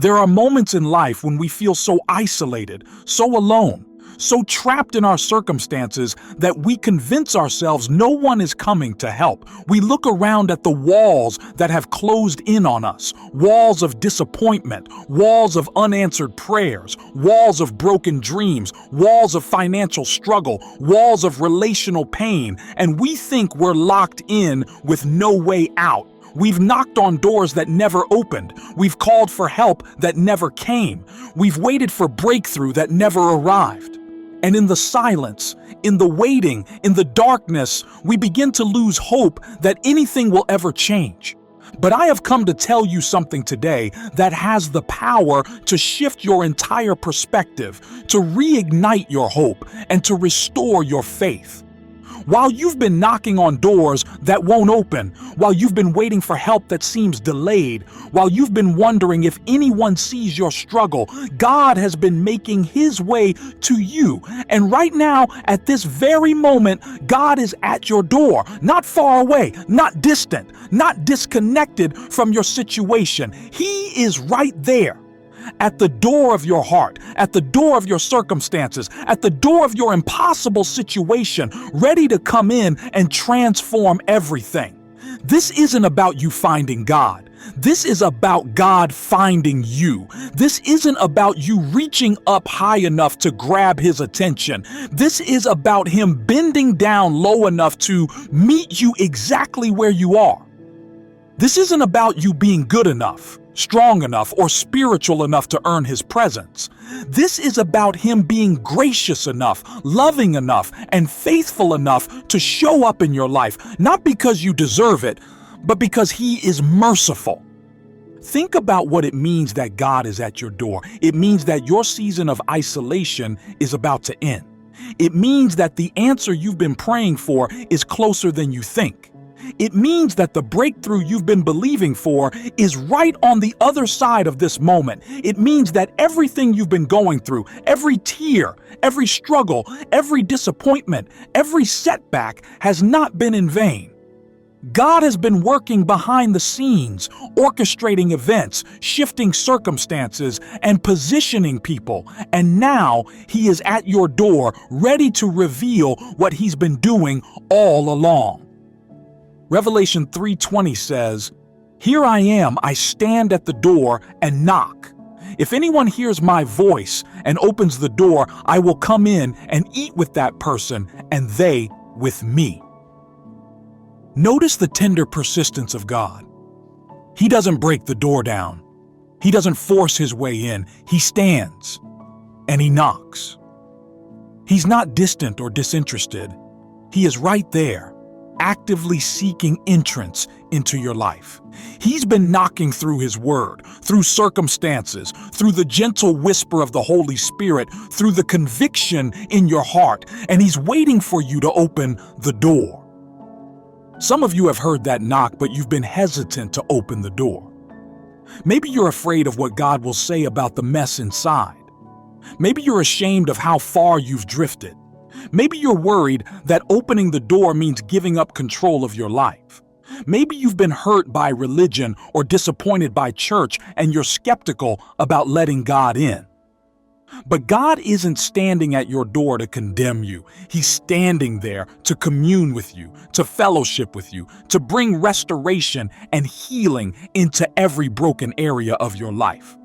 There are moments in life when we feel so isolated, so alone, so trapped in our circumstances that we convince ourselves no one is coming to help. We look around at the walls that have closed in on us, walls of disappointment, walls of unanswered prayers, walls of broken dreams, walls of financial struggle, walls of relational pain, and we think we're locked in with no way out. We've knocked on doors that never opened. We've called for help that never came. We've waited for breakthrough that never arrived. And in the silence, in the waiting, in the darkness, we begin to lose hope that anything will ever change. But I have come to tell you something today that has the power to shift your entire perspective, to reignite your hope, and to restore your faith. While you've been knocking on doors that won't open, while you've been waiting for help that seems delayed, while you've been wondering if anyone sees your struggle, God has been making His way to you. And right now, at this very moment, God is at your door, not far away, not distant, not disconnected from your situation. He is right there. At the door of your heart, at the door of your circumstances, at the door of your impossible situation, ready to come in and transform everything. This isn't about you finding God. This is about God finding you. This isn't about you reaching up high enough to grab His attention. This is about Him bending down low enough to meet you exactly where you are. This isn't about you being good enough, strong enough, or spiritual enough to earn His presence. This is about Him being gracious enough, loving enough, and faithful enough to show up in your life, not because you deserve it, but because He is merciful. Think about what it means that God is at your door. It means that your season of isolation is about to end. It means that the answer you've been praying for is closer than you think. It means that the breakthrough you've been believing for is right on the other side of this moment. It means that everything you've been going through, every tear, every struggle, every disappointment, every setback has not been in vain. God has been working behind the scenes, orchestrating events, shifting circumstances, and positioning people. And now He is at your door, ready to reveal what He's been doing all along. Revelation 3:20 says, "Here I am, I stand at the door and knock. If anyone hears my voice and opens the door, I will come in and eat with that person and they with me." Notice the tender persistence of God. He doesn't break the door down. He doesn't force His way in. He stands and He knocks. He's not distant or disinterested. He is right there, actively seeking entrance into your life. He's been knocking through His Word, through circumstances, through the gentle whisper of the Holy Spirit, through the conviction in your heart, and He's waiting for you to open the door. Some of you have heard that knock, but you've been hesitant to open the door. Maybe you're afraid of what God will say about the mess inside. Maybe you're ashamed of how far you've drifted. Maybe you're worried that opening the door means giving up control of your life. Maybe you've been hurt by religion or disappointed by church and you're skeptical about letting God in. But God isn't standing at your door to condemn you. He's standing there to commune with you, to fellowship with you, to bring restoration and healing into every broken area of your life.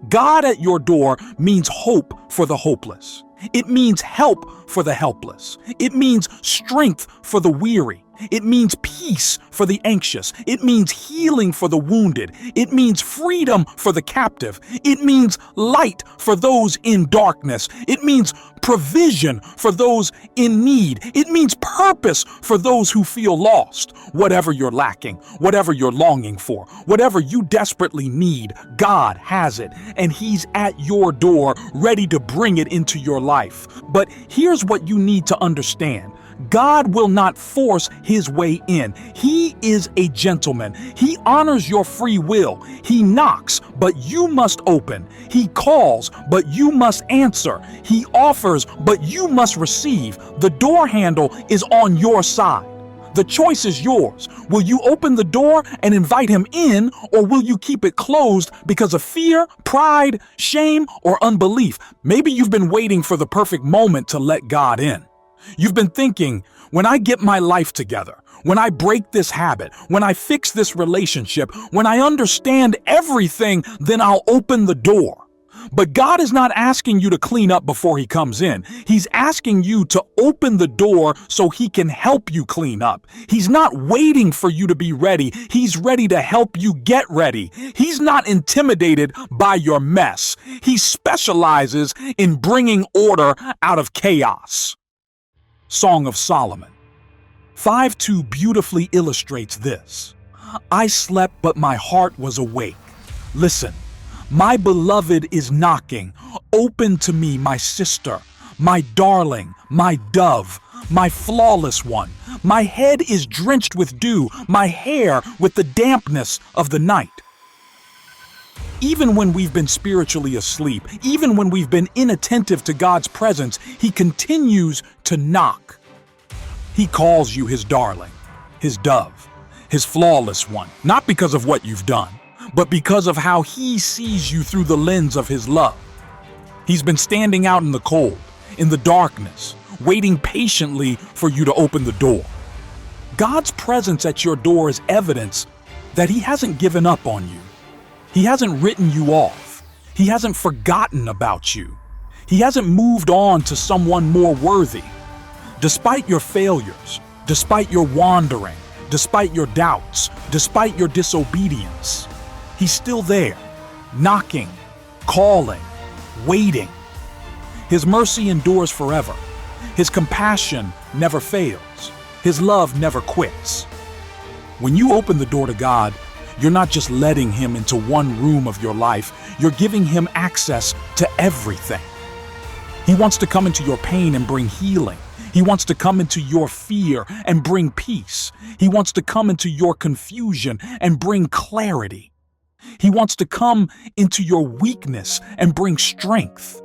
God at your door means hope for the hopeless. It means help for the helpless. It means strength for the weary. It means peace for the anxious. It means healing for the wounded. It means freedom for the captive. It means light for those in darkness. It means provision for those in need. It means purpose for those who feel lost. Whatever you're lacking, whatever you're longing for, whatever you desperately need, God has it, and He's at your door ready to bring it into your life. But here's what you need to understand. God will not force His way in. He is a gentleman. He honors your free will. He knocks, but you must open. He calls, but you must answer. He offers, but you must receive. The door handle is on your side. The choice is yours. Will you open the door and invite him in, or will you keep it closed because of fear, pride, shame, or unbelief? Maybe you've been waiting for the perfect moment to let God in. You've been thinking, when I get my life together, when I break this habit, when I fix this relationship, when I understand everything, then I'll open the door. But God is not asking you to clean up before he comes in. He's asking you to open the door so he can help you clean up. He's not waiting for you to be ready. He's ready to help you get ready. He's not intimidated by your mess. He specializes in bringing order out of chaos. Song of Solomon 5:2 beautifully illustrates this. I slept, but my heart was awake. Listen. My beloved is knocking. Open to me, my sister, my darling, my dove, my flawless one. My head is drenched with dew, my hair with the dampness of the night. Even when we've been spiritually asleep, even when we've been inattentive to God's presence, he continues to knock. He calls you his darling, his dove, his flawless one, not because of what you've done, but because of how he sees you through the lens of his love. He's been standing out in the cold, in the darkness, waiting patiently for you to open the door. God's presence at your door is evidence that he hasn't given up on you. He hasn't written you off. He hasn't forgotten about you. He hasn't moved on to someone more worthy. Despite your failures, despite your wandering, despite your doubts, despite your disobedience, he's still there, knocking, calling, waiting. His mercy endures forever. His compassion never fails. His love never quits. When you open the door to God, you're not just letting him into one room of your life, you're giving him access to everything. He wants to come into your pain and bring healing. He wants to come into your fear and bring peace. He wants to come into your confusion and bring clarity. He wants to come into your weakness and bring strength.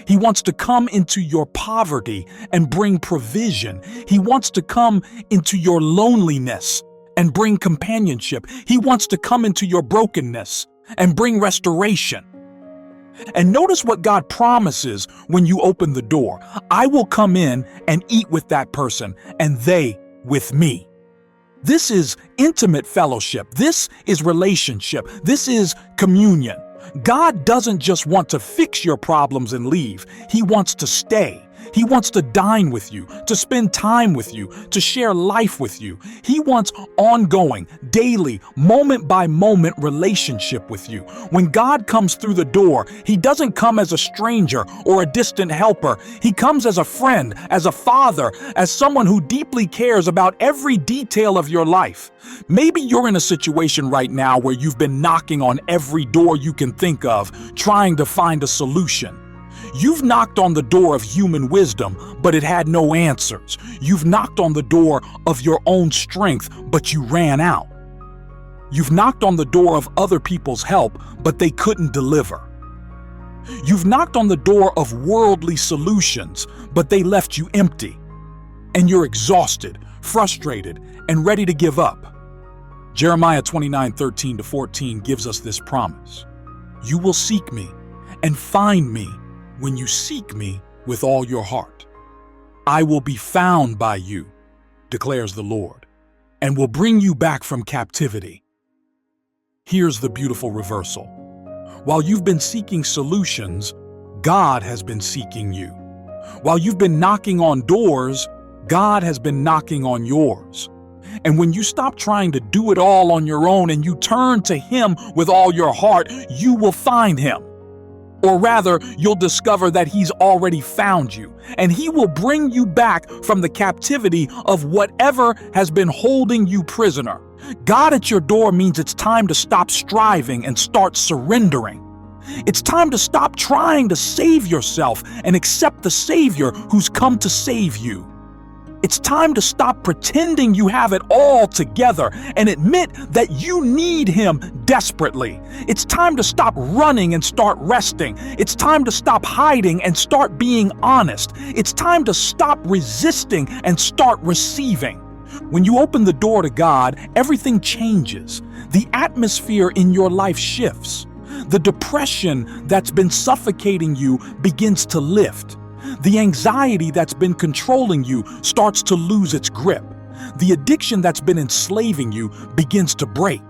He wants to come into your poverty and bring provision. He wants to come into your loneliness and bring companionship. He wants to come into your brokenness and bring restoration. And notice what God promises when you open the door. I will come in and eat with that person, and they with me. This is intimate fellowship. This is relationship. This is communion. God doesn't just want to fix your problems and leave. He wants to stay. He wants to dine with you, to spend time with you, to share life with you. He wants ongoing, daily, moment-by-moment relationship with you. When God comes through the door, he doesn't come as a stranger or a distant helper. He comes as a friend, as a father, as someone who deeply cares about every detail of your life. Maybe you're in a situation right now where you've been knocking on every door you can think of, trying to find a solution. You've knocked on the door of human wisdom, but it had no answers. You've knocked on the door of your own strength, but you ran out. You've knocked on the door of other people's help, but they couldn't deliver. You've knocked on the door of worldly solutions, but they left you empty. And you're exhausted, frustrated, and ready to give up. Jeremiah 29:13-14 gives us this promise. You will seek me and find me when you seek me with all your heart. I will be found by you, declares the Lord, and will bring you back from captivity. Here's the beautiful reversal. While you've been seeking solutions, God has been seeking you. While you've been knocking on doors, God has been knocking on yours. And when you stop trying to do it all on your own and you turn to him with all your heart, you will find him. Or rather, you'll discover that he's already found you, and he will bring you back from the captivity of whatever has been holding you prisoner. God at your door means it's time to stop striving and start surrendering. It's time to stop trying to save yourself and accept the Savior who's come to save you. It's time to stop pretending you have it all together and admit that you need him desperately. It's time to stop running and start resting. It's time to stop hiding and start being honest. It's time to stop resisting and start receiving. When you open the door to God, everything changes. The atmosphere in your life shifts. The depression that's been suffocating you begins to lift. The anxiety that's been controlling you starts to lose its grip. The addiction that's been enslaving you begins to break.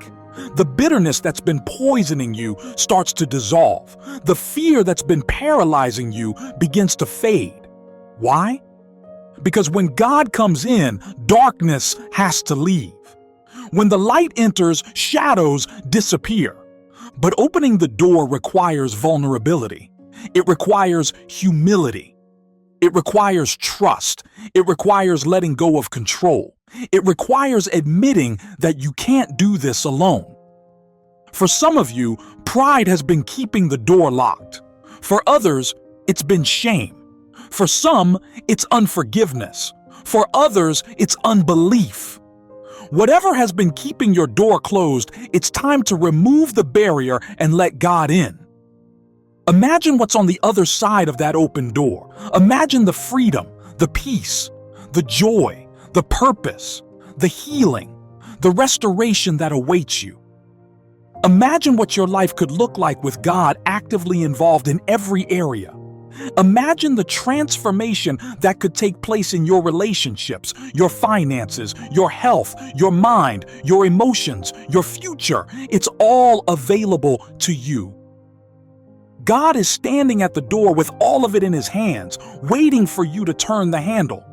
The bitterness that's been poisoning you starts to dissolve. The fear that's been paralyzing you begins to fade. Why? Because when God comes in, darkness has to leave. When the light enters, shadows disappear. But opening the door requires vulnerability. It requires humility. It requires trust. It requires letting go of control. It requires admitting that you can't do this alone. For some of you, pride has been keeping the door locked. For others, it's been shame. For some, it's unforgiveness. For others, it's unbelief. Whatever has been keeping your door closed, it's time to remove the barrier and let God in. Imagine what's on the other side of that open door. Imagine the freedom, the peace, the joy, the purpose, the healing, the restoration that awaits you. Imagine what your life could look like with God actively involved in every area. Imagine the transformation that could take place in your relationships, your finances, your health, your mind, your emotions, your future. It's all available to you. God is standing at the door with all of it in his hands, waiting for you to turn the handle.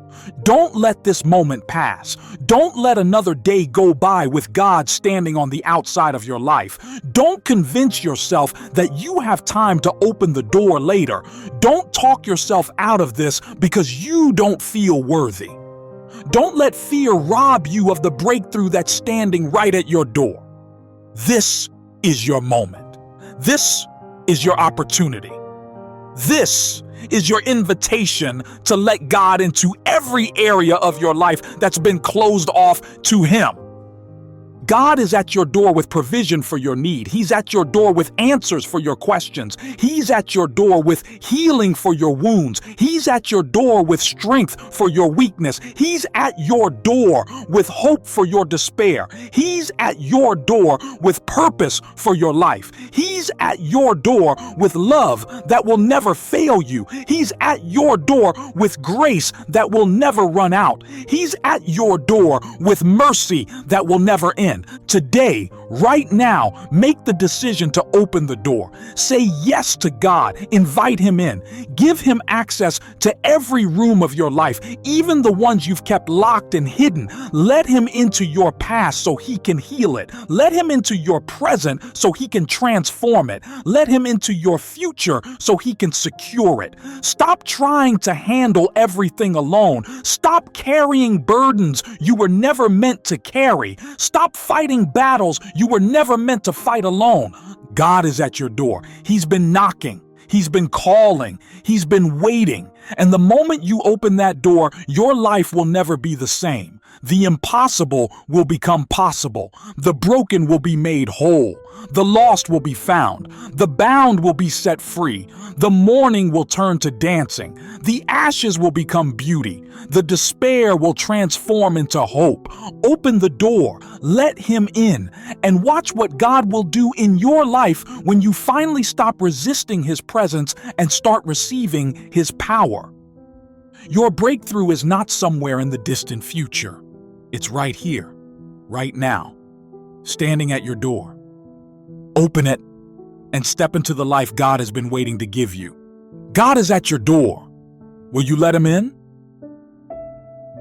Don't let this moment pass. Don't let another day go by with God standing on the outside of your life. Don't convince yourself that you have time to open the door later. Don't talk yourself out of this because you don't feel worthy. Don't let fear rob you of the breakthrough that's standing right at your door. This is your moment. This is your opportunity. This is your invitation to let God into every area of your life that's been closed off to him. God is at your door with provision for your need. He's at your door with answers for your questions. He's at your door with healing for your wounds. He's at your door with strength for your weakness. He's at your door with hope for your despair. He's at your door with purpose for your life. He's at your door with love that will never fail you. He's at your door with grace that will never run out. He's at your door with mercy that will never end. Today, right now, make the decision to open the door. Say yes to God. Invite him in. Give him access to every room of your life, even the ones you've kept locked and hidden. Let him into your past so he can heal it. Let him into your present so he can transform it. Let him into your future so he can secure it. Stop trying to handle everything alone. Stop carrying burdens you were never meant to carry. Stop fighting battles you were never meant to fight alone. God is at your door. He's been knocking. He's been calling. He's been waiting. And the moment you open that door, your life will never be the same. The impossible will become possible. The broken will be made whole. The lost will be found. The bound will be set free. The mourning will turn to dancing. The ashes will become beauty. The despair will transform into hope. Open the door. Let him in. And watch what God will do in your life when you finally stop resisting his presence and start receiving his power. Your breakthrough is not somewhere in the distant future. It's right here, right now, standing at your door. Open it and step into the life God has been waiting to give you. God is at your door. Will you let him in?